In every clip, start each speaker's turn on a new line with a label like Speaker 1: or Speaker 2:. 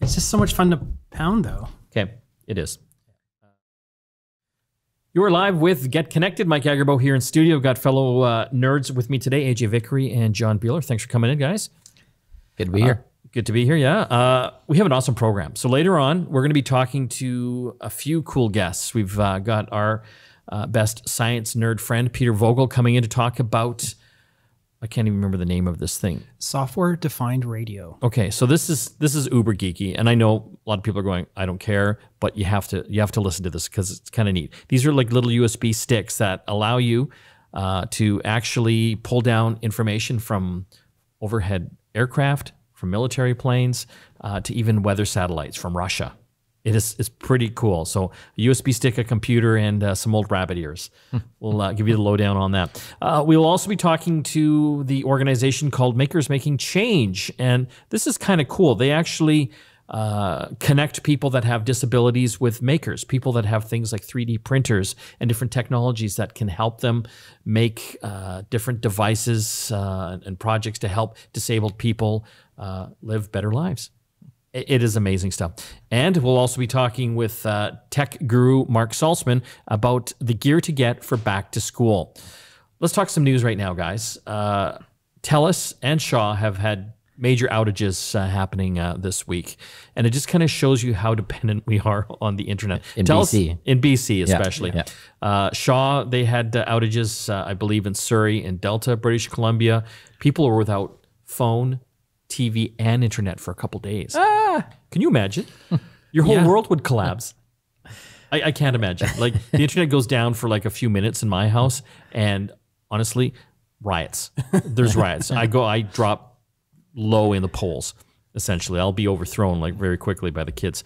Speaker 1: It's just so much fun to pound, though.
Speaker 2: Okay, it is. You are live with Get Connected. Mike Agarbo here in studio. I've got fellow nerds with me today, AJ Vickery and John Beeler. Thanks for coming in, guys.
Speaker 3: Good to be here.
Speaker 2: Good to be here, yeah. We have an awesome program. So later on, we're going to be talking to a few cool guests. We've got our best science nerd friend, Peter Vogel, coming in to talk about, I can't even remember the name of this thing.
Speaker 1: Software-defined radio.
Speaker 2: Okay, so this is uber geeky, and I know a lot of people are going, I don't care, but you have to listen to this because it's kind of neat. These are like little USB sticks that allow you to actually pull down information from overhead aircraft, from military planes, to even weather satellites from Russia. It's pretty cool. So a USB stick, a computer, and some old rabbit ears. We'll give you the lowdown on that. We'll also be talking to the organization called Makers Making Change. And this is kind of cool. They actually connect people that have disabilities with makers, people that have things like 3D printers and different technologies that can help them make different devices and projects to help disabled people live better lives. It is amazing stuff. And we'll also be talking with tech guru Marc Saltzman about the gear to get for back to school. Let's talk some news right now, guys. Telus and Shaw have had major outages happening this week. And it just kind of shows you how dependent we are on the internet.
Speaker 3: In BC.
Speaker 2: In BC, especially.
Speaker 3: Yeah.
Speaker 2: Shaw, they had outages, I believe, in Surrey and Delta, British Columbia. People were without phone, TV, and internet for a couple days. Can you imagine? Your whole world would collapse. I can't imagine. Like, the internet goes down for like a few minutes in my house, and honestly, riots. There's riots. I drop low in the polls, essentially. I'll be overthrown like very quickly by the kids.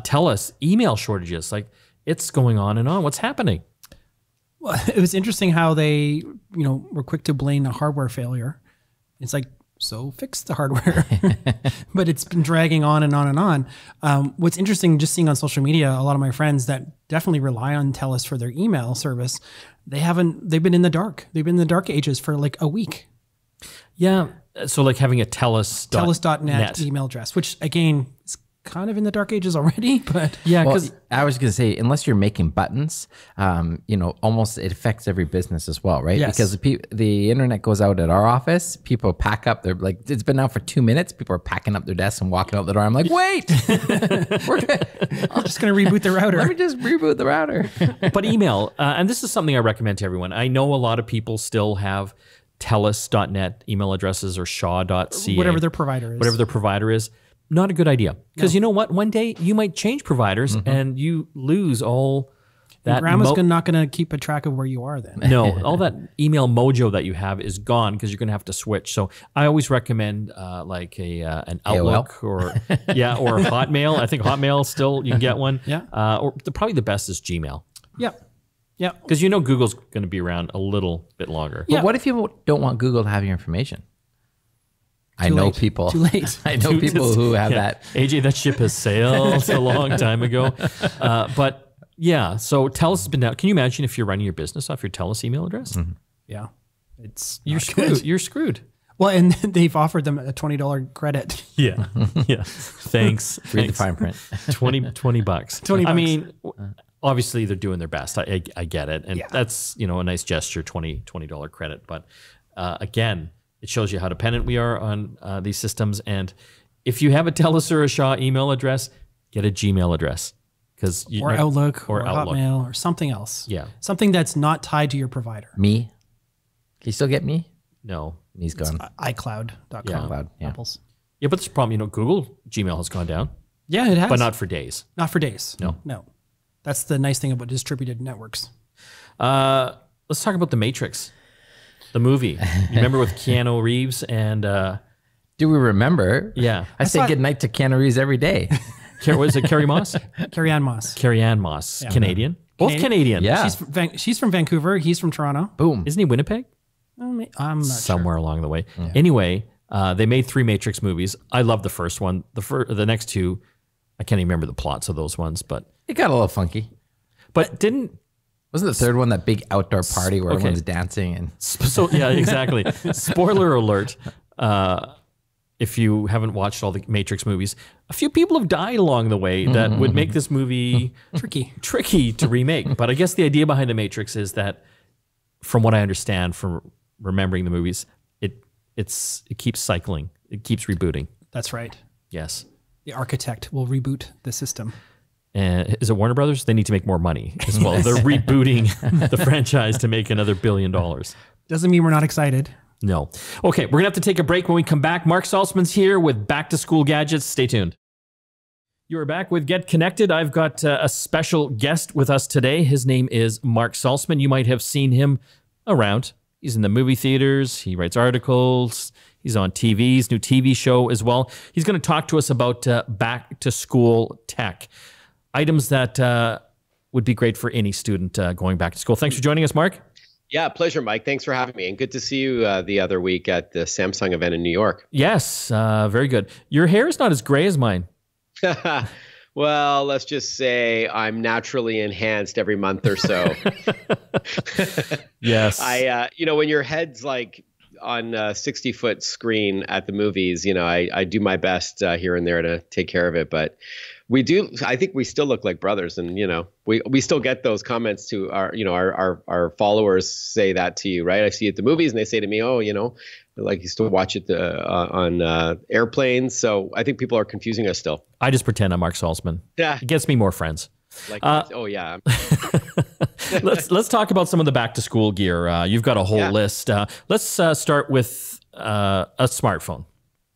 Speaker 2: Tell us, email shortages, like it's going on and on. What's happening?
Speaker 1: Well, it was interesting how they, were quick to blame a hardware failure. It's like, so fix the hardware. But it's been dragging on and on and on. What's interesting, just seeing on social media, a lot of my friends that definitely rely on Telus for their email service, they've been in the dark. They've been in the dark ages for like a week.
Speaker 2: Yeah. So like having a
Speaker 1: Telus.net email address, which again is kind of in the dark ages already, but
Speaker 2: yeah,
Speaker 3: because I was going to say, unless you're making buttons, almost it affects every business as well, right?
Speaker 1: Yes.
Speaker 3: Because the internet goes out at our office, people pack up. They're like, it's been out for 2 minutes. People are packing up their desks and walking out the door. I'm like, wait,
Speaker 1: I'm just going to reboot the router.
Speaker 3: Let me just reboot the router.
Speaker 2: But email, and this is something I recommend to everyone. I know a lot of people still have telus.net email addresses or shaw.ca.
Speaker 1: Whatever their provider is. Not a good idea. Because you know what? One day you might change providers and you lose all that. Grandma's not going to keep a track of where you are then.
Speaker 2: No, all that email mojo that you have is gone because you're going to have to switch. So I always recommend like an Outlook or Hotmail. I think Hotmail still, you can get one.
Speaker 1: Yeah.
Speaker 2: Or probably the best is Gmail.
Speaker 1: Yeah. Yeah.
Speaker 2: Because Google's going to be around a little bit longer.
Speaker 3: But what if you don't want Google to have your information? I know people.
Speaker 1: Too late.
Speaker 3: I know people who have that.
Speaker 2: AJ, that ship has sailed a long time ago. But yeah, so Telus has been down. Can you imagine if you're running your business off your Telus email address?
Speaker 1: Yeah.
Speaker 2: You're screwed. You're screwed.
Speaker 1: Well, and they've offered them a $20 credit.
Speaker 2: Yeah. Yeah. Thanks.
Speaker 3: Read the fine print.
Speaker 2: $20.
Speaker 1: $20.
Speaker 2: I mean, obviously they're doing their best. I get it. And that's, a nice gesture, $20 credit. But again, it shows you how dependent we are on these systems. And if you have a Telus or a Shaw email address, get a Gmail address.
Speaker 1: Or Outlook or Hotmail or something else.
Speaker 2: Yeah.
Speaker 1: Something that's not tied to your provider.
Speaker 3: Me? Can you still get me?
Speaker 2: No.
Speaker 3: He's gone.
Speaker 1: iCloud.com.
Speaker 3: iCloud, yeah.
Speaker 1: Apple's.
Speaker 2: Yeah, but this problem, Google Gmail has gone down.
Speaker 1: Yeah, it has.
Speaker 2: But not for days.
Speaker 1: Not for days.
Speaker 2: No.
Speaker 1: That's the nice thing about distributed networks.
Speaker 2: Let's talk about The Matrix. The movie. You remember with Keanu Reeves and...
Speaker 3: Do we remember?
Speaker 2: Yeah.
Speaker 3: I say goodnight to Keanu Reeves every day.
Speaker 2: Was it Carrie Moss?
Speaker 1: Carrie-Ann Moss.
Speaker 2: Carrie-Ann Moss. Yeah. Canadian? Both Canadian.
Speaker 3: Yeah.
Speaker 1: She's from Vancouver. He's from Toronto.
Speaker 3: Boom.
Speaker 2: Isn't he Winnipeg?
Speaker 1: I'm not
Speaker 2: Somewhere
Speaker 1: sure.
Speaker 2: along the way. Yeah. Anyway, they made 3 Matrix movies. I love the first one. The next 2, I can't even remember the plots of those ones, but...
Speaker 3: It got a little funky.
Speaker 2: But
Speaker 3: Wasn't the third one that big outdoor party where everyone's dancing? And
Speaker 2: So yeah, exactly. Spoiler alert. if you haven't watched all the Matrix movies, a few people have died along the way that would make this movie tricky to remake. But I guess the idea behind the Matrix is that, from what I understand from remembering the movies, it keeps cycling. It keeps rebooting.
Speaker 1: That's right.
Speaker 2: Yes.
Speaker 1: The architect will reboot the system.
Speaker 2: And is it Warner Brothers? They need to make more money as well. They're rebooting the franchise to make another $1 billion.
Speaker 1: Doesn't mean we're not excited.
Speaker 2: No. Okay, we're going to have to take a break. When we come back, Marc Saltzman's here with Back to School Gadgets. Stay tuned. You are back with Get Connected. I've got a special guest with us today. His name is Marc Saltzman. You might have seen him around. He's in the movie theaters. He writes articles. He's on TV, his new TV show as well. He's going to talk to us about back to school tech, items that would be great for any student going back to school. Thanks for joining us, Marc.
Speaker 4: Yeah, pleasure, Mike. Thanks for having me. And good to see you the other week at the Samsung event in New York.
Speaker 2: Yes, very good. Your hair is not as gray as mine.
Speaker 4: Well, let's just say I'm naturally enhanced every month or so.
Speaker 2: Yes.
Speaker 4: When your head's like on a 60-foot screen at the movies, I do my best here and there to take care of it. But I think we still look like brothers. And, we still get those comments to our followers say that to you, right? I see it at the movies and they say to me, oh, like you still watch it on airplanes. So I think people are confusing us still.
Speaker 2: I just pretend I'm Marc Saltzman.
Speaker 4: Yeah.
Speaker 2: It gets me more friends.
Speaker 4: Oh, yeah.
Speaker 2: Let's talk about some of the back to school gear. You've got a whole list. Let's start with a smartphone.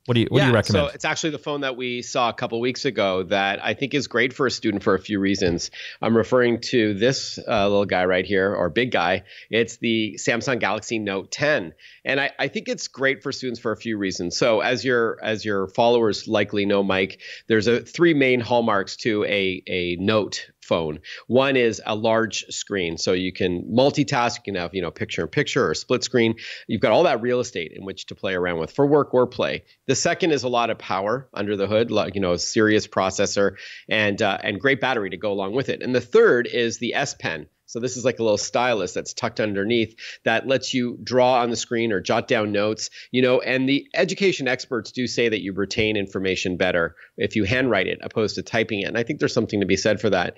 Speaker 2: What do you recommend?
Speaker 4: So it's actually the phone that we saw a couple of weeks ago that I think is great for a student for a few reasons. I'm referring to this little guy right here, or big guy. It's the Samsung Galaxy Note 10. And I think it's great for students for a few reasons. So as your followers likely know, Mike, there's three main hallmarks to a Note phone. One is a large screen, so you can multitask. You can have picture-in-picture or split screen. You've got all that real estate in which to play around with for work or play. The second is a lot of power under the hood, like a serious processor and great battery to go along with it. And the third is the S Pen. So this is like a little stylus that's tucked underneath that lets you draw on the screen or jot down notes, and the education experts do say that you retain information better if you handwrite it opposed to typing it. And I think there's something to be said for that.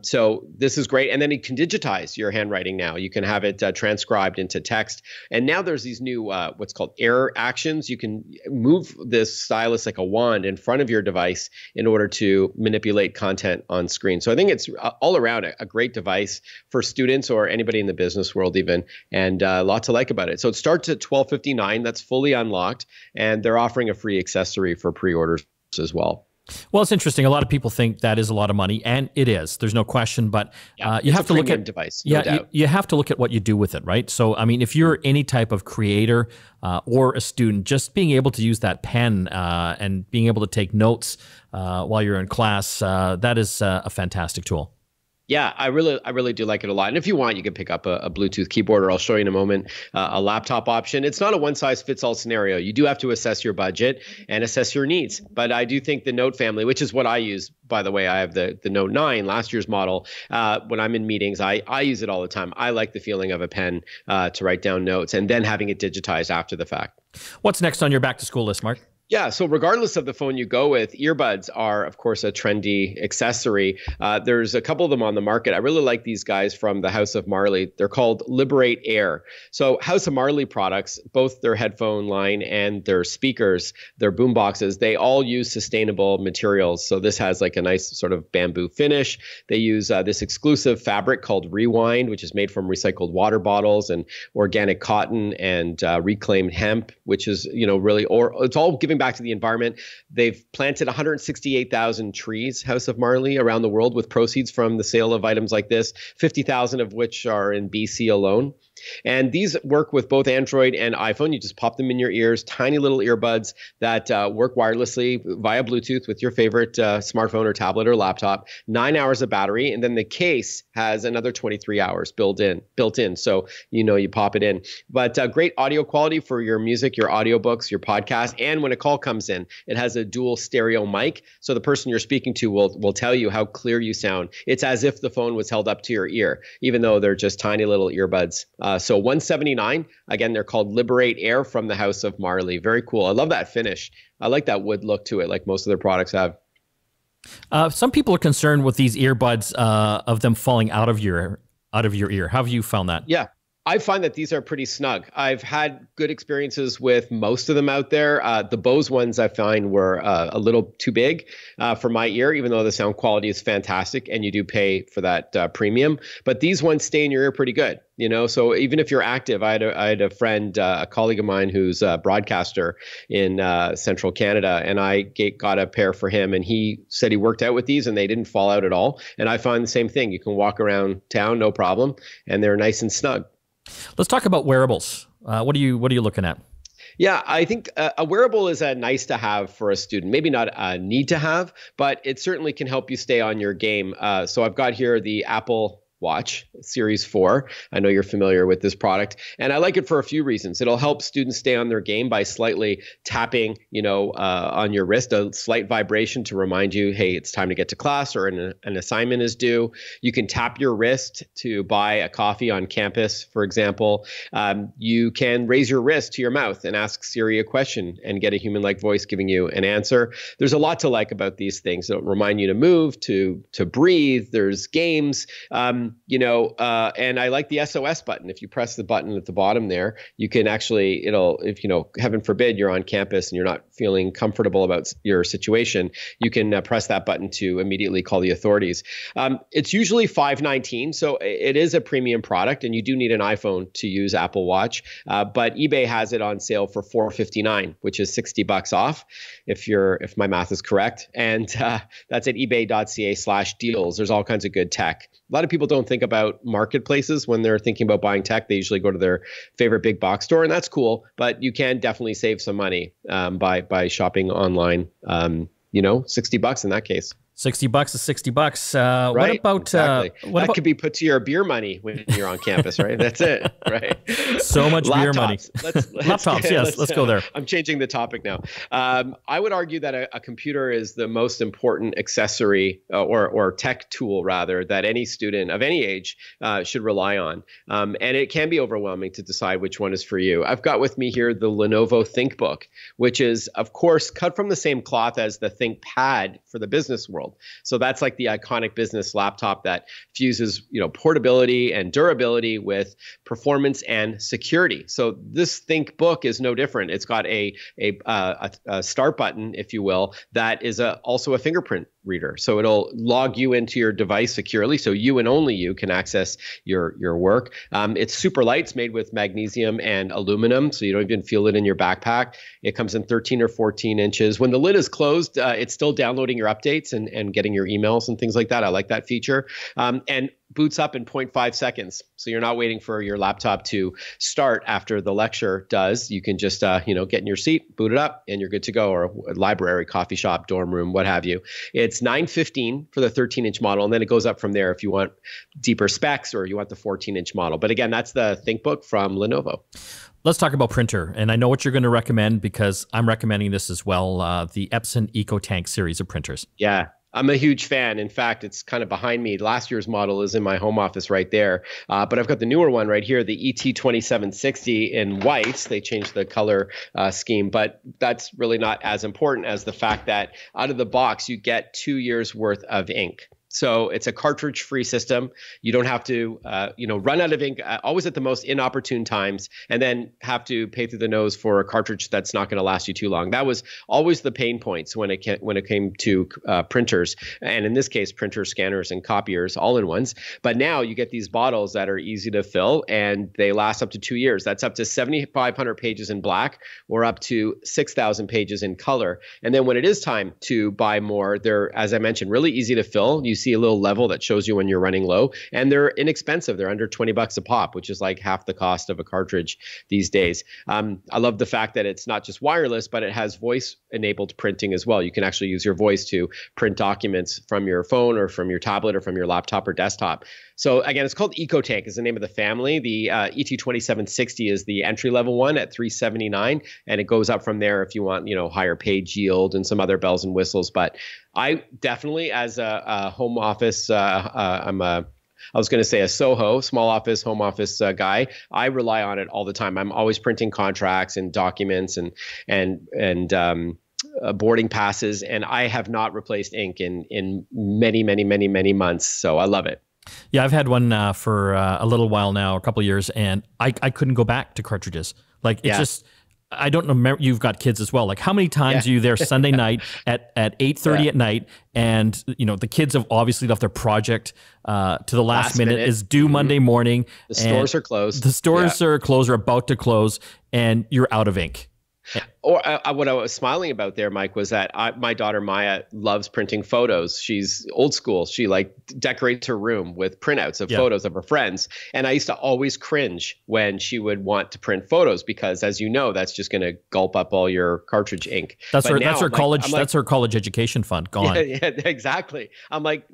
Speaker 4: So this is great. And then you can digitize your handwriting now. You can have it transcribed into text. And now there's these new what's called error actions. You can move this stylus like a wand in front of your device in order to manipulate content on screen. So I think it's all around a great device for students or anybody in the business world even, and a lot to like about it. So it starts at $12.59. That's fully unlocked, and they're offering a free accessory for pre-orders as well.
Speaker 2: Well, it's interesting. A lot of people think that is a lot of money, and it is. There's no question. But you have to look at
Speaker 4: device.
Speaker 2: You have to look at what you do with it, right? So, I mean, if you're any type of creator or a student, just being able to use that pen and being able to take notes while you're in class, that is a fantastic tool.
Speaker 4: Yeah, I really do like it a lot. And if you want, you can pick up a Bluetooth keyboard, or I'll show you in a moment a laptop option. It's not a one-size-fits-all scenario. You do have to assess your budget and assess your needs. But I do think the Note family, which is what I use, by the way, I have the Note 9, last year's model. When I'm in meetings, I use it all the time. I like the feeling of a pen to write down notes and then having it digitized after the fact.
Speaker 2: What's next on your back-to-school list, Marc?
Speaker 4: Yeah, so regardless of the phone you go with, earbuds are, of course, a trendy accessory. There's a couple of them on the market. I really like these guys from the House of Marley. They're called Liberate Air. So House of Marley products, both their headphone line and their speakers, their boom boxes, they all use sustainable materials. So this has like a nice sort of bamboo finish. They use this exclusive fabric called Rewind, which is made from recycled water bottles and organic cotton and reclaimed hemp, which is, it's all giving back to the environment. They've planted 168,000 trees, House of Marley, around the world with proceeds from the sale of items like this, 50,000 of which are in BC alone. And these work with both Android and iPhone. You just pop them in your ears, tiny little earbuds that work wirelessly via Bluetooth with your favorite smartphone or tablet or laptop. 9 hours of battery, and then the case has another 23 hours built in. So you pop it in. But great audio quality for your music, your audiobooks, your podcast, and when a call comes in, it has a dual stereo mic. So the person you're speaking to will tell you how clear you sound. It's as if the phone was held up to your ear, even though they're just tiny little earbuds So 179. Again, they're called Liberate Air from the House of Marley. Very cool. I love that finish. I like that wood look to it, like most of their products have.
Speaker 2: Some people are concerned with these earbuds of them falling out of your ear. How have you found that?
Speaker 4: Yeah. I find that these are pretty snug. I've had good experiences with most of them out there. The Bose ones I find were a little too big for my ear, even though the sound quality is fantastic and you do pay for that premium. But these ones stay in your ear pretty good. So even if you're active, I had a friend, a colleague of mine who's a broadcaster in central Canada, and I got a pair for him, and he said he worked out with these and they didn't fall out at all. And I find the same thing. You can walk around town, no problem, and they're nice and snug.
Speaker 2: Let's talk about wearables. What are you looking at?
Speaker 4: Yeah, I think a wearable is a nice to have for a student. Maybe not a need to have, but it certainly can help you stay on your game. So I've got here the Apple Watch Series 4. I know you're familiar with this product, and I like it for a few reasons. It'll help students stay on their game by slightly tapping, on your wrist, a slight vibration to remind you, hey, it's time to get to class or an assignment is due. You can tap your wrist to buy a coffee on campus, for example. You can raise your wrist to your mouth and ask Siri a question and get a human-like voice giving you an answer. There's a lot to like about these things. It'll remind you to move, to breathe. There's games. And I like the SOS button. If you press the button at the bottom there, you can actually, if heaven forbid you're on campus and you're not feeling comfortable about your situation, you can press that button to immediately call the authorities. It's usually $519, so it is a premium product, and you do need an iPhone to use Apple Watch. But eBay has it on sale for $459, which is $60 off, if my math is correct. And that's at ebay.ca/deals. There's all kinds of good tech. A lot of people don't think about marketplaces when they're thinking about buying tech. They usually go to their favorite big box store, and that's cool. But you can definitely save some money by shopping online. $60 in that case.
Speaker 2: $60 is $60.
Speaker 4: Right.
Speaker 2: What about
Speaker 4: exactly. That could be put to your beer money when you're on campus, right? That's it, right?
Speaker 2: So much beer money.
Speaker 4: Laptops,
Speaker 2: yes. Let's go there.
Speaker 4: I'm changing the topic now. I would argue that a computer is the most important accessory or tech tool, rather, that any student of any age should rely on. And it can be overwhelming to decide which one is for you. I've got with me here the Lenovo ThinkBook, which is, of course, cut from the same cloth as the ThinkPad for the business world. So that's like the iconic business laptop that fuses, portability and durability with performance and security. So this ThinkBook is no different. It's got a start button, if you will, that is also a fingerprint reader. So it'll log you into your device securely, so you and only you can access your work. It's super light. It's made with magnesium and aluminum, so you don't even feel it in your backpack. It comes in 13 or 14 inches. When the lid is closed, it's still downloading your updates and getting your emails and things like that. I like that feature. And boots up in 0.5 seconds. So you're not waiting for your laptop to start after the lecture does. You can just, get in your seat, boot it up, and you're good to go, or a library, coffee shop, dorm room, what have you. It's $915 for the 13-inch model, and then it goes up from there if you want deeper specs or you want the 14-inch model. But again, that's the ThinkBook from Lenovo.
Speaker 2: Let's talk about printer. And I know what you're going to recommend because I'm recommending this as well, the Epson EcoTank series of printers.
Speaker 4: Yeah. I'm a huge fan. In fact, it's kind of behind me. Last year's model is in my home office right there. But I've got the newer one right here, the ET2760 in white. They changed the color scheme, but that's really not as important as the fact that out of the box, you get 2 years worth of ink. So it's a cartridge-free system. You don't have to, run out of ink always at the most inopportune times, and then have to pay through the nose for a cartridge that's not going to last you too long. That was always the pain points when it came to printers, and in this case, printers, scanners, and copiers, all-in-ones. But now you get these bottles that are easy to fill, and they last up to 2 years. That's up to 7,500 pages in black, or up to 6,000 pages in color. And then when it is time to buy more, they're, as I mentioned, really easy to fill. You see a little level that shows you when you're running low, and they're inexpensive. They're under $20 a pop, which is like half the cost of a cartridge these days. I love the fact that it's not just wireless, but it has voice enabled printing as well. You can actually use your voice to print documents from your phone or from your tablet or from your laptop or desktop. So again, it's called EcoTank is the name of the family. The ET2760 is the entry level one at $379, and it goes up from there if you want, higher page yield and some other bells and whistles. But I definitely, as a home office, I'm a I was going to say a Soho, small office, home office guy. I rely on it all the time. I'm always printing contracts and documents and boarding passes, and I have not replaced ink in many months. So I love it.
Speaker 2: Yeah, I've had one for a little while now, a couple of years, and I couldn't go back to cartridges. Like it's just, I don't know. You've got kids as well. Like how many times are you there Sunday night at 8:30 at night, and the kids have obviously left their project to the last minute. Is due Monday morning.
Speaker 4: The stores are closed.
Speaker 2: The stores are closed or about to close, and you're out of ink.
Speaker 4: Or what I was smiling about there, Mike, was that my daughter Maya loves printing photos. She's old school. She decorates her room with printouts of photos of her friends. And I used to always cringe when she would want to print photos because, as you know, that's just going to gulp up all your cartridge ink. That's her
Speaker 2: college. That's her college education fund gone.
Speaker 4: Yeah, exactly. I'm like,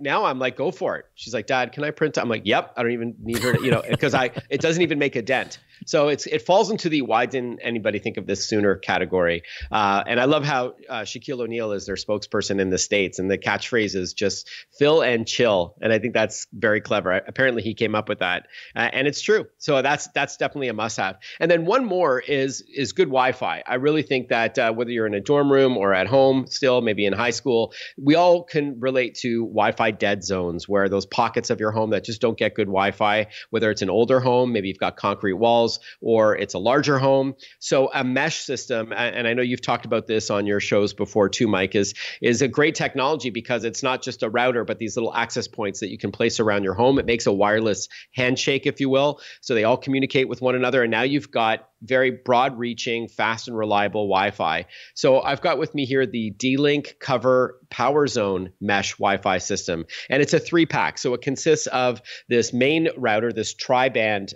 Speaker 4: go for it. She's like, Dad, can I print? I'm like, yep. I don't even need her to, because it doesn't even make a dent. So it falls into the why didn't anybody think of this sooner category. And I love how Shaquille O'Neal is their spokesperson in the States, and the catchphrase is just fill and chill. And I think that's very clever. Apparently he came up with that, and it's true. So that's definitely a must have. And then one more is good Wi-Fi. I really think that whether you're in a dorm room or at home still, maybe in high school, we all can relate to Wi-Fi dead zones, where those pockets of your home that just don't get good Wi-Fi, whether it's an older home, maybe you've got concrete walls, or it's a larger home. So a mesh system, and I know you've talked about this on your shows before too, Mike, is a great technology because it's not just a router, but these little access points that you can place around your home. It makes a wireless handshake, if you will. So they all communicate with one another. And now you've got very broad reaching, fast and reliable Wi-Fi. So I've got with me here the D-Link Cover Power Zone Mesh Wi-Fi system. And it's a 3-pack. So it consists of this main router, this tri-band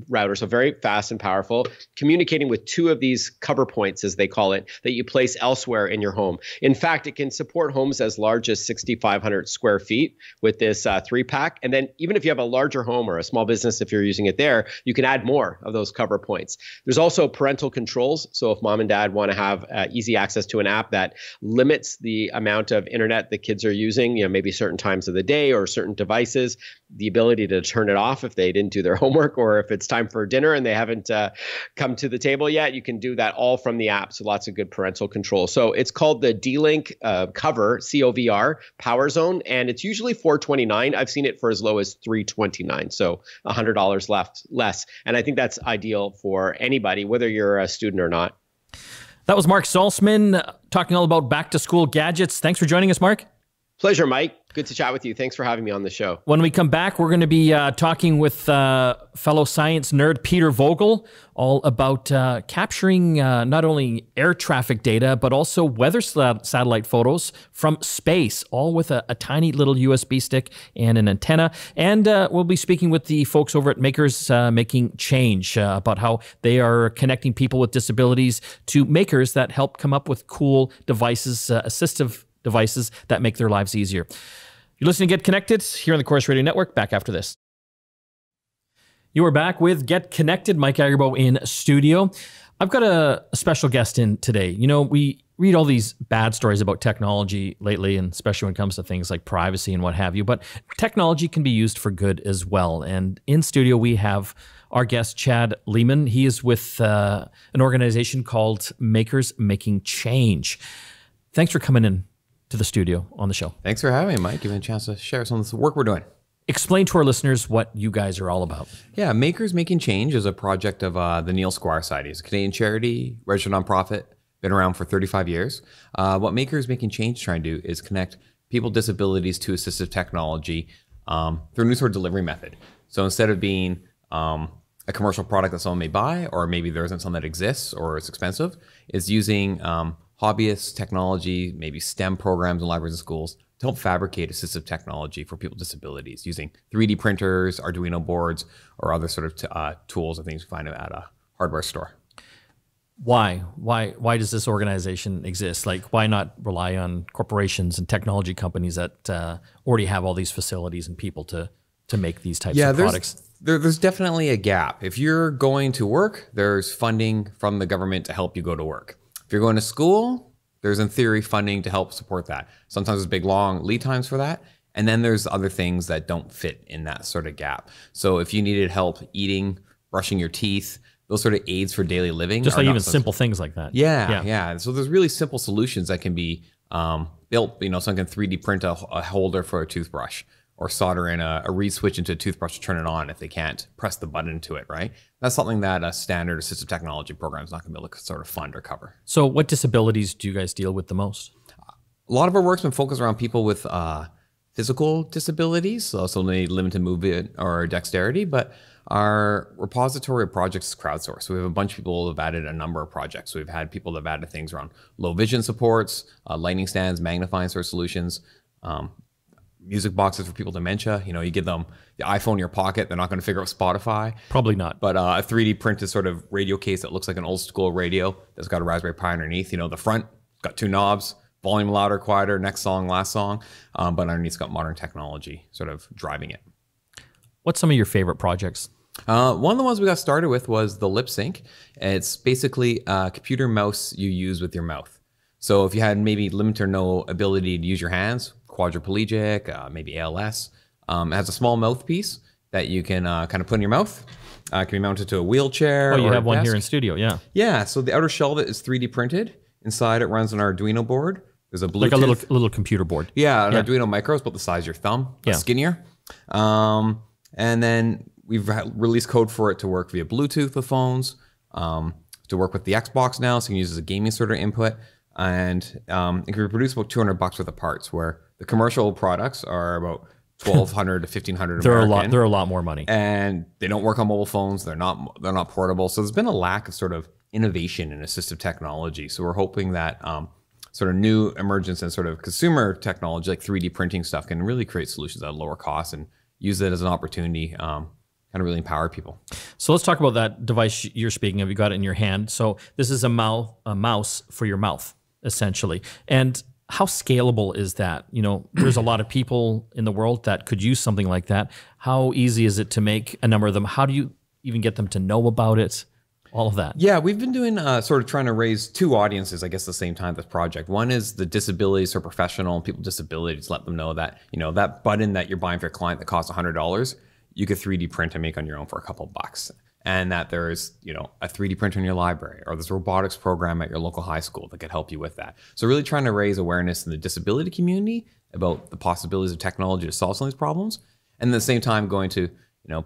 Speaker 4: router, so very fast and powerful, communicating with 2 of these cover points, as they call it, that you place elsewhere in your home. In fact, it can support homes as large as 6,500 square feet with this 3-pack. And then even if you have a larger home or a small business, if you're using it there, you can add more of those cover points. There's also parental controls. So if mom and dad want to have easy access to an app that limits the amount of internet the kids are using, maybe certain times of the day or certain devices, the ability to turn it off if they didn't do their homework, or if it's time for dinner and they haven't come to the table yet, you can do that all from the app. So lots of good parental control. So it's called the D-Link Cover, COVR, Power Zone, and it's usually $429. I've seen it for as low as $329, so $100 less. And I think that's ideal for anybody, whether you're a student or not.
Speaker 2: That was Marc Saltzman talking all about back to school gadgets. Thanks for joining us, Marc.
Speaker 4: Pleasure, Mike. Good to chat with you. Thanks for having me on the show.
Speaker 2: When we come back, we're going to be talking with fellow science nerd Peter Vogel all about capturing not only air traffic data, but also weather satellite photos from space, all with a tiny little USB stick and an antenna. And we'll be speaking with the folks over at Makers Making Change about how they are connecting people with disabilities to makers that help come up with cool devices, assistive devices that make their lives easier. You're listening to Get Connected here on the Chorus Radio Network. Back after this. You are back with Get Connected. Mike Agerbo in studio. I've got a special guest in today. We read all these bad stories about technology lately, and especially when it comes to things like privacy and what have you. But technology can be used for good as well. And in studio, we have our guest, Chad Leaman. He is with an organization called Makers Making Change. Thanks for coming in to the studio on the show.
Speaker 3: Thanks for having me, Mike. Giving me a chance to share some of the work we're doing.
Speaker 2: Explain to our listeners what you guys are all about.
Speaker 3: Yeah, Makers Making Change is a project of the Neil Squire Society. It's a Canadian charity, registered nonprofit, been around for 35 years. What Makers Making Change is trying to do is connect people with disabilities to assistive technology through a new sort of delivery method. So instead of being a commercial product that someone may buy, or maybe there isn't some that exists or it's expensive, is using hobbyist technology, maybe STEM programs in libraries and schools to help fabricate assistive technology for people with disabilities using 3D printers, Arduino boards, or other sort of tools and things you find at a hardware store.
Speaker 2: Why does this organization exist? Like, why not rely on corporations and technology companies that already have all these facilities and people to make these types of products?
Speaker 3: There's definitely a gap. If you're going to work, there's funding from the government to help you go to work. If you're going to school, there's in theory funding to help support that. Sometimes there's big long lead times for that. And then there's other things that don't fit in that sort of gap. So if you needed help eating, brushing your teeth, those sort of aids for daily living.
Speaker 2: Just like even simple things like that.
Speaker 3: Yeah. So there's really simple solutions that can be built. Someone can 3D print a holder for a toothbrush, or solder in a reed switch into a toothbrush to turn it on if they can't press the button to it, right? That's something that a standard assistive technology program is not going to be able to sort of fund or cover.
Speaker 2: So what disabilities do you guys deal with the most?
Speaker 3: A lot of our work's been focused around people with physical disabilities, so they limited movement or dexterity, but our repository of projects is crowdsourced. So we have a bunch of people who have added a number of projects. So we've had people that have added things around low vision supports, lighting stands, magnifying sort of solutions, music boxes for people with dementia. You give them the iPhone in your pocket, they're not going to figure out Spotify.
Speaker 2: Probably not.
Speaker 3: But a 3D printed sort of radio case that looks like an old school radio that's got a Raspberry Pi underneath. The front got 2 knobs, volume louder, quieter, next song, last song. But underneath it's got modern technology sort of driving it.
Speaker 2: What's some of your favorite projects?
Speaker 3: One of the ones we got started with was the lip sync. It's basically a computer mouse you use with your mouth. So if you had maybe limited or no ability to use your hands, quadriplegic, maybe ALS, it has a small mouthpiece that you can kind of put in your mouth. It can be mounted to a wheelchair.
Speaker 2: Oh, you
Speaker 3: or
Speaker 2: have
Speaker 3: a
Speaker 2: one
Speaker 3: desk.
Speaker 2: here in studio, yeah.
Speaker 3: Yeah, so the outer shell of it is 3D printed. Inside it runs an Arduino board. There's a Bluetooth.
Speaker 2: Like a little computer board.
Speaker 3: Yeah, an Arduino Micro is about the size of your thumb, skinnier. And then we've released code for it to work via Bluetooth with phones, to work with the Xbox now, so you can use it as a gaming sort of input. And it can be produced about $200 worth of parts, where the commercial products are about $1,200 to $1,500 American.
Speaker 2: They're a lot more money.
Speaker 3: And they don't work on mobile phones. They're not portable. So there's been a lack of sort of innovation in assistive technology. So we're hoping that sort of new emergence and sort of consumer technology, like 3D printing stuff, can really create solutions at a lower cost and use it as an opportunity, kind of really empower people.
Speaker 2: So let's talk about that device you're speaking of. You got it in your hand. So this is a mouse for your mouth, essentially. And how scalable is that? There's a lot of people in the world that could use something like that. How easy is it to make a number of them? How do you even get them to know about it? All of that.
Speaker 3: Yeah, we've been doing sort of trying to raise 2 audiences, I guess, at the same time, this project. One is the disabilities or professional people with disabilities, let them know that, that button that you're buying for your client that costs $100, you could 3D print and make on your own for a couple bucks. And that there's, a 3D printer in your library, or there's a robotics program at your local high school that could help you with that. So really trying to raise awareness in the disability community about the possibilities of technology to solve some of these problems. And at the same time going to,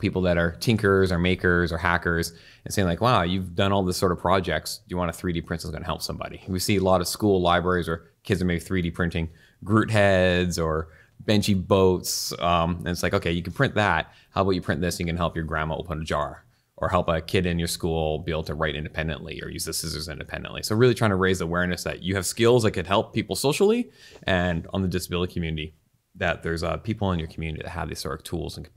Speaker 3: people that are tinkers or makers or hackers and saying like, wow, you've done all this sort of projects. Do you want a 3D print that's going to help somebody? We see a lot of school libraries where kids are maybe 3D printing Groot heads or benchy boats. And it's like, okay, you can print that. How about you print this and you can help your grandma open a jar, or help a kid in your school be able to write independently or use the scissors independently. So really trying to raise awareness that you have skills that could help people socially, and on the disability community, that there's people in your community that have these sort of tools and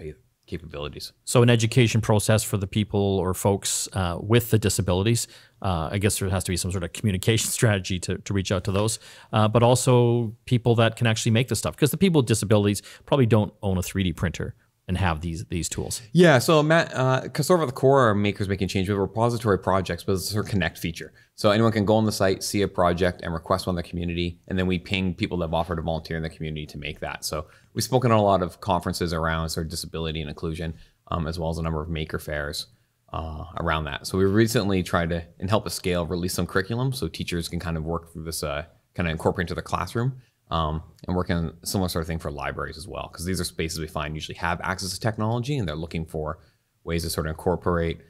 Speaker 3: capabilities.
Speaker 2: So an education process for the people or folks with the disabilities. I guess there has to be some sort of communication strategy to reach out to those, but also people that can actually make the stuff, because the people with disabilities probably don't own a 3D printer and have these tools.
Speaker 3: Yeah, so Matt, because sort of at the core are makers making change. We have repository projects, but it's a sort of connect feature. So anyone can go on the site, see a project, and request one in the community, and then we ping people that have offered to volunteer in the community to make that. So we've spoken on a lot of conferences around sort of disability and inclusion, as well as a number of maker fairs around that. So we recently tried to, and help us scale, release some curriculum so teachers can kind of work through this, kind of incorporate into their classroom. And working on a similar sort of thing for libraries as well, because these are spaces we find usually have access to technology, and they're looking for ways to sort of incorporate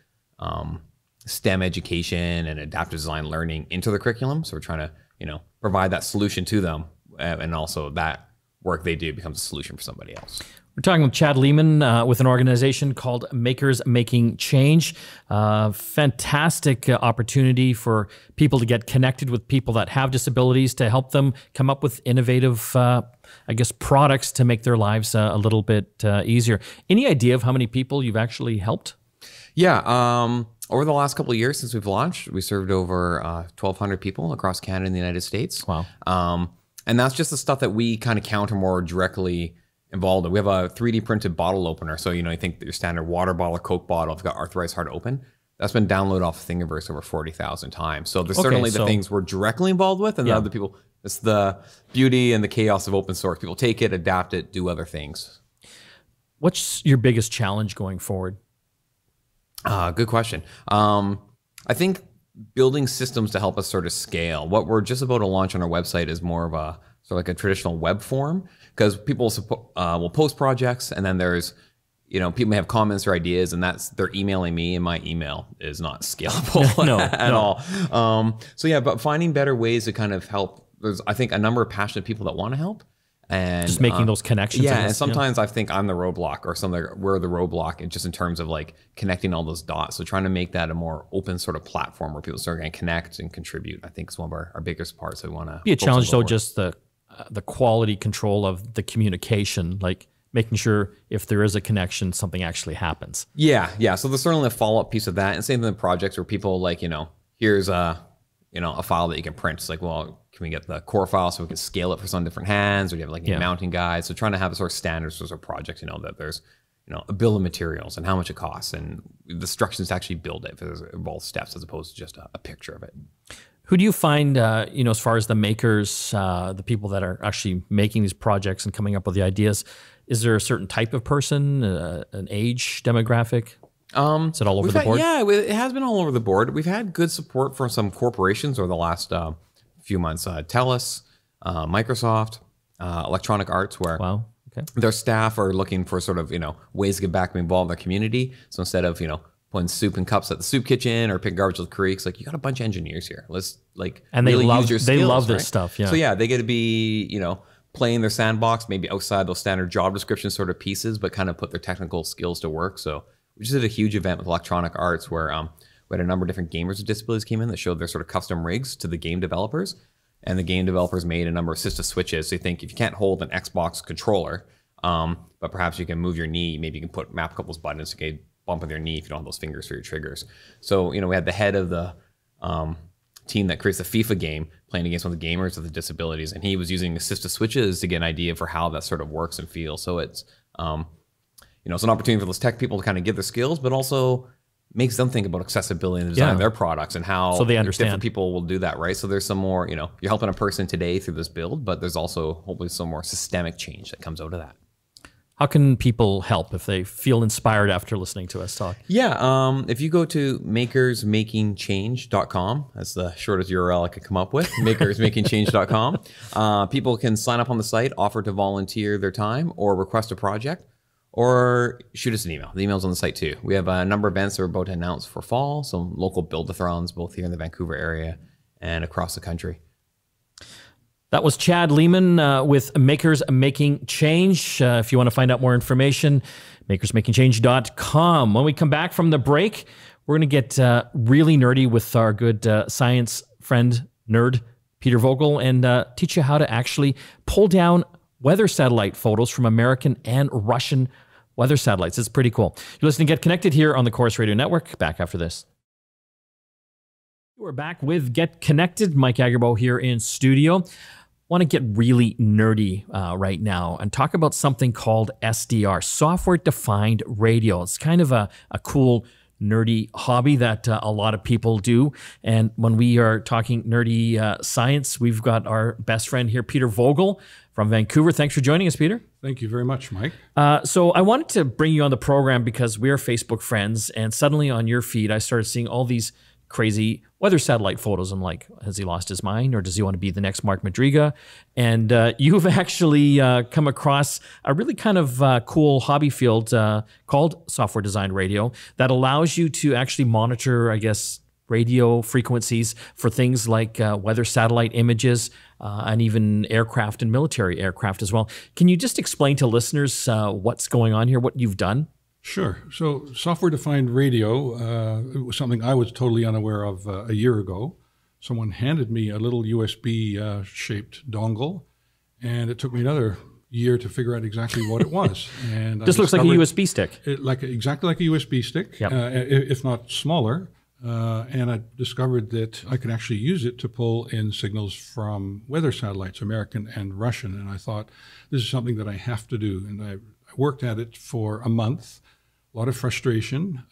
Speaker 3: STEM education and adaptive design learning into the curriculum. So we're trying to, provide that solution to them, and also that work they do becomes a solution for somebody else.
Speaker 2: We're talking with Chad Leaman with an organization called Makers Making Change. Fantastic opportunity for people to get connected with people that have disabilities, to help them come up with innovative, products to make their lives a little bit easier. Any idea of how many people you've actually helped?
Speaker 3: Yeah. Over the last couple of years since we've launched, we served over 1,200 people across Canada and the United States.
Speaker 2: Wow.
Speaker 3: And that's just the stuff that we kind of counter more directly involved in. We have a 3D printed bottle opener. So, you think that your standard water bottle or Coke bottle, if you've got arthritis, hard to open. That's been downloaded off Thingiverse over 40,000 times. So there's certainly the things we're directly involved with, and the other people It's the beauty and the chaos of open source. People take it, adapt it, do other things.
Speaker 2: What's your biggest challenge going forward?
Speaker 3: Good question. I think building systems to help us sort of scale. What we're just about to launch on our website is more of a sort of like a traditional web form, because people will post projects, and then there's, people may have comments or ideas, and they're emailing me, and my email is not scalable at all. So yeah, but finding better ways to kind of help. There's, I think, a number of passionate people that want to help. And
Speaker 2: just making those connections.
Speaker 3: Yeah, and sometimes I think I'm the roadblock, or we're the roadblock, and just in terms of like connecting all those dots. So trying to make that a more open sort of platform where people start going to connect and contribute, I think is one of our biggest parts. We want to
Speaker 2: be a challenge though, just the quality control of the communication, like making sure if there is a connection, something actually happens.
Speaker 3: Yeah. So there's certainly a follow-up piece of that, and same thing in projects where people like, here's a file that you can print. It's like, well, can we get the core file so we can scale it for some different hands? Or do you have like a mounting guide? So trying to have a sort of standards for a project, that there's, a bill of materials and how much it costs and the instructions to actually build it. There's both steps as opposed to just a picture of it.
Speaker 2: Who do you find, as far as the makers, the people that are actually making these projects and coming up with the ideas, is there a certain type of person, an age demographic? Is it all over the board?
Speaker 3: Yeah, it has been all over the board. We've had good support from some corporations over the last few months. Telus, Microsoft, Electronic Arts, where their staff are looking for sort of, ways to get back and involved in their community. So instead of, putting soup in cups at the soup kitchen or picking garbage at the creeks, like, you got a bunch of engineers here. Let's
Speaker 2: and
Speaker 3: really
Speaker 2: they
Speaker 3: use your skills,
Speaker 2: love this
Speaker 3: right?
Speaker 2: stuff. Yeah.
Speaker 3: So yeah, they get to be, play in their sandbox, maybe outside those standard job description sort of pieces, but kind of put their technical skills to work. So we just did a huge event with Electronic Arts where we had a number of different gamers with disabilities came in that showed their sort of custom rigs to the game developers. And the game developers made a number of assistive switches. So you think if you can't hold an Xbox controller, but perhaps you can move your knee, maybe you can map a couple of buttons to get bump with your knee if you don't have those fingers for your triggers. So, we had the head of the team that creates the FIFA game playing against one of the gamers with the disabilities, and he was using assistive switches to get an idea for how that sort of works and feels. So it's, it's an opportunity for those tech people to kind of give their skills, but also makes them think about accessibility and the design of their products and how
Speaker 2: so they understand.
Speaker 3: Different people will do that, right? So there's some more, you're helping a person today through this build, but there's also hopefully some more systemic change that comes out of that.
Speaker 2: How can people help if they feel inspired after listening to us talk?
Speaker 3: Yeah, if you go to makersmakingchange.com, that's the shortest URL I could come up with, makersmakingchange.com. People can sign up on the site, offer to volunteer their time, or request a project, or shoot us an email. The email's on the site too. We have a number of events that we're about to announce for fall, some local build-a-thons, both here in the Vancouver area and across the country.
Speaker 2: That was Chad Leaman with Makers Making Change. If you want to find out more information, makersmakingchange.com. When we come back from the break, we're going to get really nerdy with our good science friend, nerd, Peter Vogel, and teach you how to actually pull down weather satellite photos from American and Russian weather satellites. It's pretty cool. You're listening to Get Connected here on the Chorus Radio Network. Back after this. We're back with Get Connected. Mike Agerbo here in studio. Want to get really nerdy right now and talk about something called SDR, Software Defined Radio. It's kind of a cool, nerdy hobby that a lot of people do. And when we are talking nerdy science, we've got our best friend here, Peter Vogel from Vancouver. Thanks for joining us, Peter.
Speaker 5: Thank you very much, Mike.
Speaker 2: So I wanted to bring you on the program because we're Facebook friends, and suddenly on your feed, I started seeing all these crazy weather satellite photos. I'm like, has he lost his mind, or does he want to be the next Mark Madriga? And you've actually come across a really kind of cool hobby field called software design radio that allows you to actually monitor, I guess, radio frequencies for things like weather satellite images and even aircraft and military aircraft as well. Can you just explain to listeners what's going on here, what you've done?
Speaker 5: Sure. So software-defined radio, it was something I was totally unaware of a year ago. Someone handed me a little USB-shaped dongle, and it took me another year to figure out exactly what it was. And
Speaker 2: this looks like a USB stick.
Speaker 5: Exactly like a USB stick,
Speaker 2: yep.
Speaker 5: If not smaller. And I discovered that I could actually use it to pull in signals from weather satellites, American and Russian. And I thought, this is something that I have to do. And I worked at it for a month. A lot of frustration.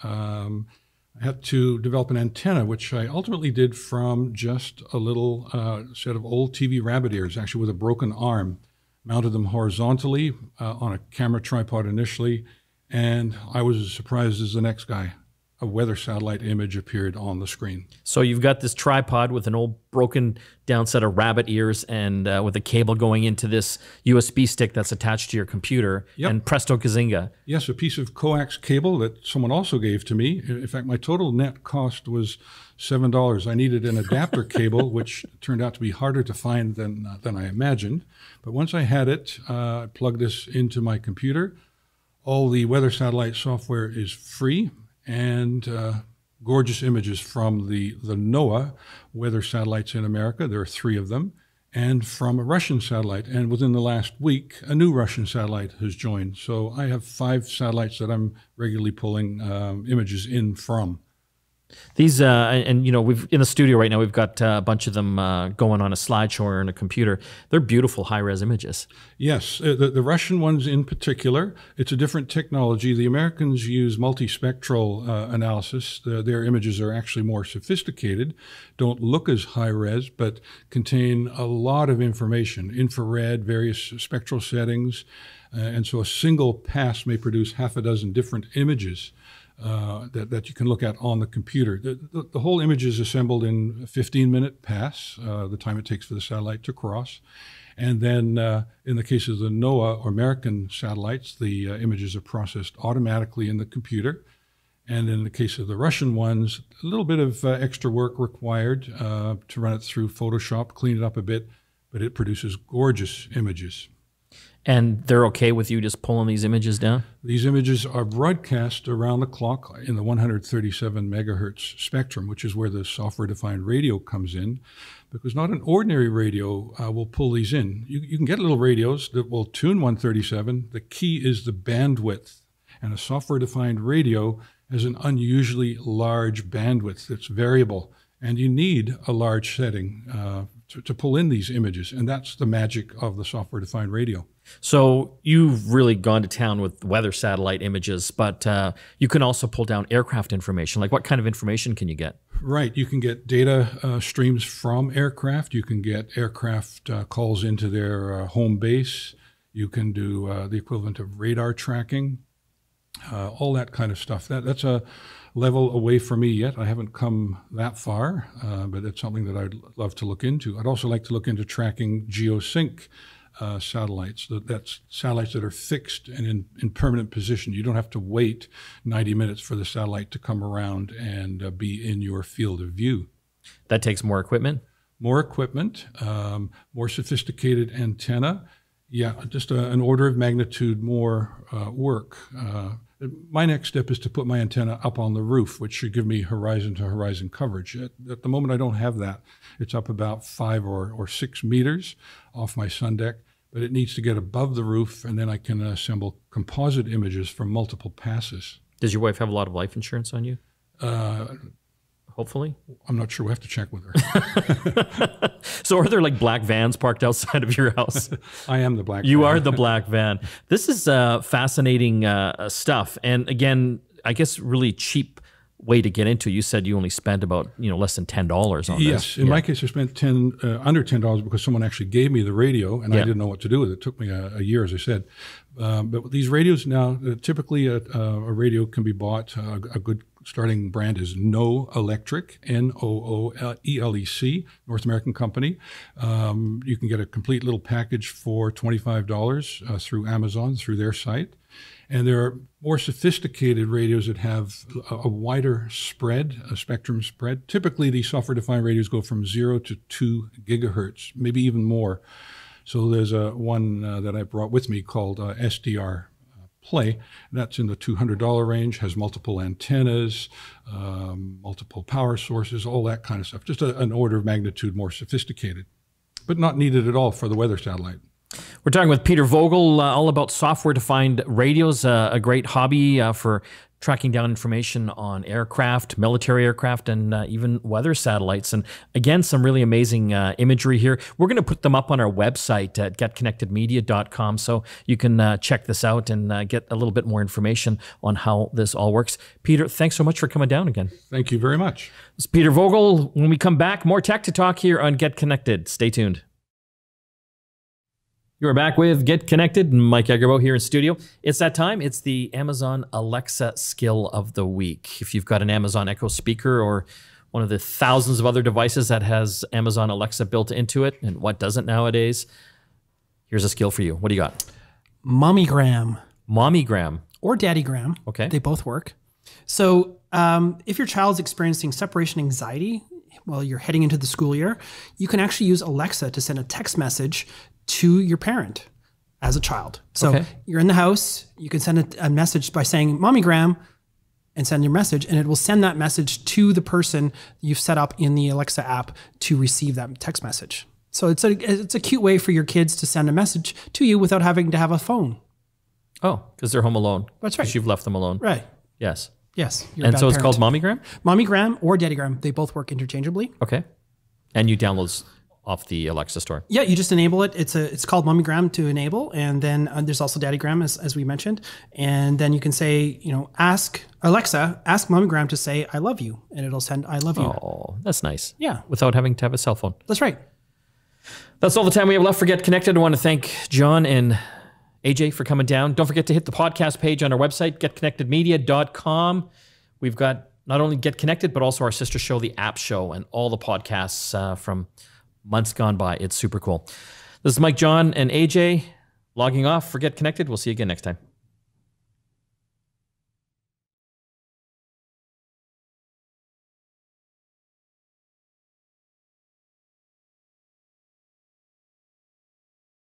Speaker 5: I had to develop an antenna, which I ultimately did from just a little set of old TV rabbit ears, actually with a broken arm. Mounted them horizontally on a camera tripod initially, and I was as surprised as the next guy. A weather satellite image appeared on the screen.
Speaker 2: So you've got this tripod with an old broken down set of rabbit ears and with a cable going into this USB stick that's attached to your computer.
Speaker 5: Yep.
Speaker 2: And presto kazinga.
Speaker 5: Yes, a piece of coax cable that someone also gave to me. In fact, my total net cost was $7. I needed an adapter cable, which turned out to be harder to find than I imagined. But once I had it, I plugged this into my computer. All the weather satellite software is free, and gorgeous images from the NOAA weather satellites in America. There are 3 of them, and from a Russian satellite. And within the last week, a new Russian satellite has joined. So I have 5 satellites that I'm regularly pulling images in from.
Speaker 2: These, and you know, we've in the studio right now, we've got a bunch of them going on a slideshow or on a computer. They're beautiful high-res images.
Speaker 5: Yes, the Russian ones in particular, it's a different technology. The Americans use multispectral analysis. Their images are actually more sophisticated, don't look as high-res, but contain a lot of information, infrared, various spectral settings, and so a single pass may produce half a dozen different images. That you can look at on the computer. The whole image is assembled in a 15-minute pass, the time it takes for the satellite to cross. And then in the case of the NOAA or American satellites, the images are processed automatically in the computer. And in the case of the Russian ones, a little bit of extra work required to run it through Photoshop, clean it up a bit, but it produces gorgeous images.
Speaker 2: And they're okay with you just pulling these images down?
Speaker 5: These images are broadcast around the clock in the 137 megahertz spectrum, which is where the software-defined radio comes in, because not an ordinary radio will pull these in. You can get little radios that will tune 137. The key is the bandwidth, and a software-defined radio has an unusually large bandwidth that's variable, and you need a large setting to pull in these images, and that's the magic of the software-defined radio.
Speaker 2: So you've really gone to town with weather satellite images, but you can also pull down aircraft information. Like what kind of information can you get?
Speaker 5: Right. You can get data streams from aircraft. You can get aircraft calls into their home base. You can do the equivalent of radar tracking, all that kind of stuff. That's a level away from me yet. I haven't come that far, but it's something that I'd love to look into. I'd also like to look into tracking geosync satellites. That's satellites that are fixed and in permanent position. You don't have to wait 90 minutes for the satellite to come around and be in your field of view.
Speaker 2: That takes more equipment?
Speaker 5: More equipment, more sophisticated antenna. Yeah, just an order of magnitude more work. My next step is to put my antenna up on the roof, which should give me horizon-to-horizon coverage. At the moment, I don't have that. It's up about 5 or 6 meters off my sun deck, but it needs to get above the roof, and then I can assemble composite images from multiple passes.
Speaker 2: Does your wife have a lot of life insurance on you? Hopefully.
Speaker 5: I'm not sure. We have to check with her.
Speaker 2: So are there like black vans parked outside of your house?
Speaker 5: I am the black van.
Speaker 2: You are the black van. This is fascinating stuff. And again, I guess really cheap way to get into. You said you only spent about less than $10 on this.
Speaker 5: Yes, in my case, I spent under $10 because someone actually gave me the radio, and I didn't know what to do with it. It took me a year, as I said. But these radios now, typically a radio can be bought. A good starting brand is No Electric, Nooelec, North American company. You can get a complete little package for $25 through Amazon, through their site. And there are more sophisticated radios that have a wider spread, a spectrum spread. Typically, these software-defined radios go from 0 to 2 gigahertz, maybe even more. So there's one that I brought with me called SDR Play. That's in the $200 range, has multiple antennas, multiple power sources, all that kind of stuff. Just an order of magnitude more sophisticated, but not needed at all for the weather satellite.
Speaker 2: We're talking with Peter Vogel all about software-defined radios, a great hobby for tracking down information on aircraft, military aircraft, and even weather satellites. And again, some really amazing imagery here. We're going to put them up on our website at getconnectedmedia.com, so you can check this out and get a little bit more information on how this all works. Peter, thanks so much for coming down again.
Speaker 5: Thank you very much.
Speaker 2: This is Peter Vogel. When we come back, more tech to talk here on Get Connected. Stay tuned. You're back with Get Connected. Mike Agerbo here in studio. It's that time. It's the Amazon Alexa skill of the week. If you've got an Amazon Echo speaker or one of the thousands of other devices that has Amazon Alexa built into it, and what doesn't nowadays, here's a skill for you. What do you got?
Speaker 1: Mommygram.
Speaker 2: Mommygram.
Speaker 1: Or daddygram.
Speaker 2: Okay.
Speaker 1: They both work. So if your child's experiencing separation anxiety while you're heading into the school year, you can actually use Alexa to send a text message to your parent as a child. So you're in the house, you can send a message by saying Mommygram and send your message, and it will send that message to the person you've set up in the Alexa app to receive that text message. So it's a cute way for your kids to send a message to you without having to have a phone.
Speaker 2: Oh, because they're home alone.
Speaker 1: That's right.
Speaker 2: Because you've left them alone.
Speaker 1: Right.
Speaker 2: Yes.
Speaker 1: Yes.
Speaker 2: And so it's called Mommygram?
Speaker 1: Mommygram or daddygram. They both work interchangeably.
Speaker 2: Okay. And you download off the Alexa store.
Speaker 1: Yeah, you just enable it. It's called Mommygram to enable, and then there's also Daddygram as we mentioned. And then you can say, ask Alexa, ask Mommygram to say I love you, and it'll send I love you.
Speaker 2: Oh, that's nice.
Speaker 1: Yeah,
Speaker 2: without having to have a cell phone.
Speaker 1: That's right.
Speaker 2: That's all the time we have left for Get Connected. I want to thank John and AJ for coming down. Don't forget to hit the podcast page on our website, getconnectedmedia.com. We've got not only Get Connected, but also our sister show, The App Show, and all the podcasts from months gone by. It's super cool. This is Mike, John, and AJ logging off for Get Connected. We'll see you again next time.